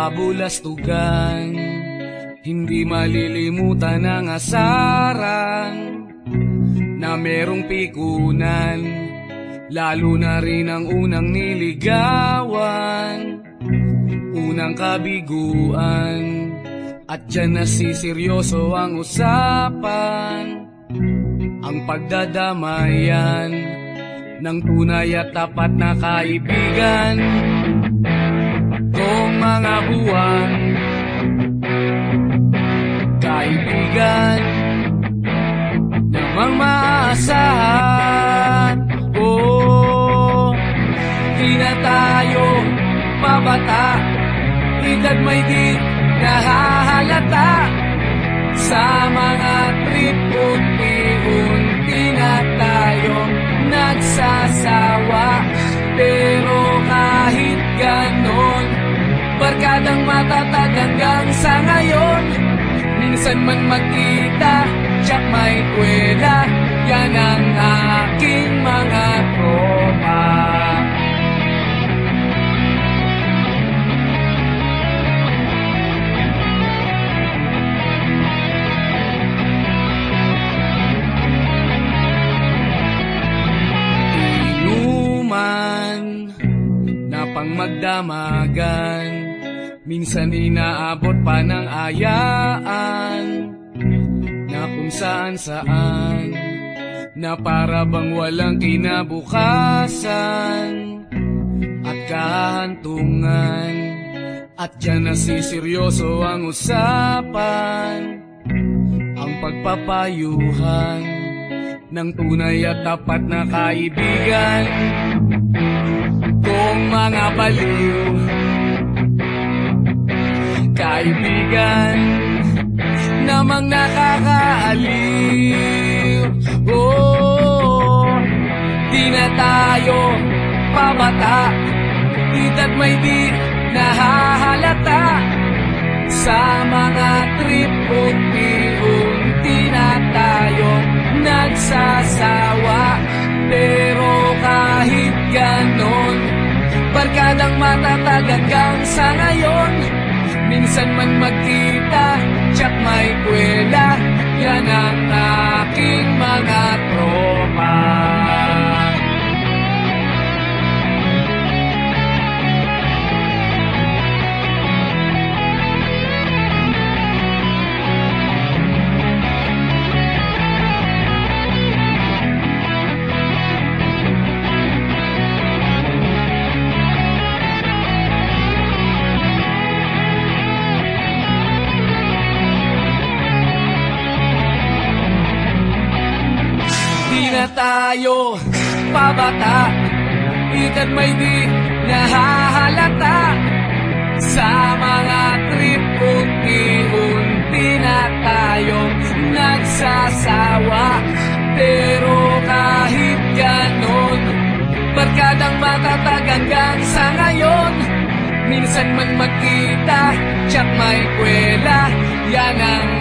kabulastugan. Hindi malilimutan ang asaran na merong pikunan, lalo na rin ang unang niligawan, unang kabiguan. At dyan nasiseryoso ang usapan, ang pagdadamayan ng tunay at tapat na kaibigan. Kung mga buwan, kaibigan namang maasahan. Oh, di na tayo pabata, edad may di nahahalata. Sa mga trip unti-unti na tayong nagsasawa. Pero kahit ganon, barkadang matatag hanggang sa ngayon. Minsan man magkita, tsak may kwela, yan ang aking mga tropa. Pang magdamagan, minsan inaabot pa ng ayaan, na kung saan-saan, na para bang walang kinabukasan at kahantungan. At dyan nasiseryoso ang usapan, ang pagpapayuhan ng tunay at tapat na kaibigan. Kung mga baliw, kaibigan namang nakakaaliw. Oh, di na tayo pabata, edad may di nahahalata. Sa mga trip unti-unti na tayo nagsasawa. Pero kahit ganon, barkadang matatag hanggang sa ngayon. Minsan man magkita, tsak may kwela, yan ang aking mga tropa. Tayo pabata, edad may di nahahalata. Sa mga trip unti-unti na tayong nagsasawa. Pero kahit ganon, barkadang matatag hanggang sa ngayon. Minsan man magkita, tsak may kwela, yan ang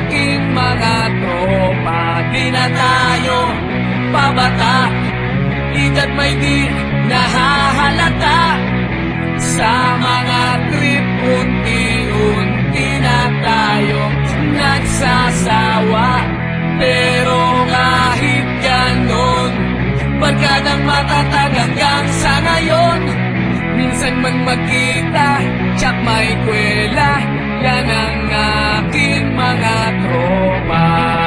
aking mga tropa. Di na tayo pabata, edad may di nahahalata. Sa mga trip unti-unti na tayong nagsasawa. Pero kahit ganon, barkadang matatag hanggang sa ngayon. Minsan man magkita, tsak may kwela, yan ang aking mga tropa.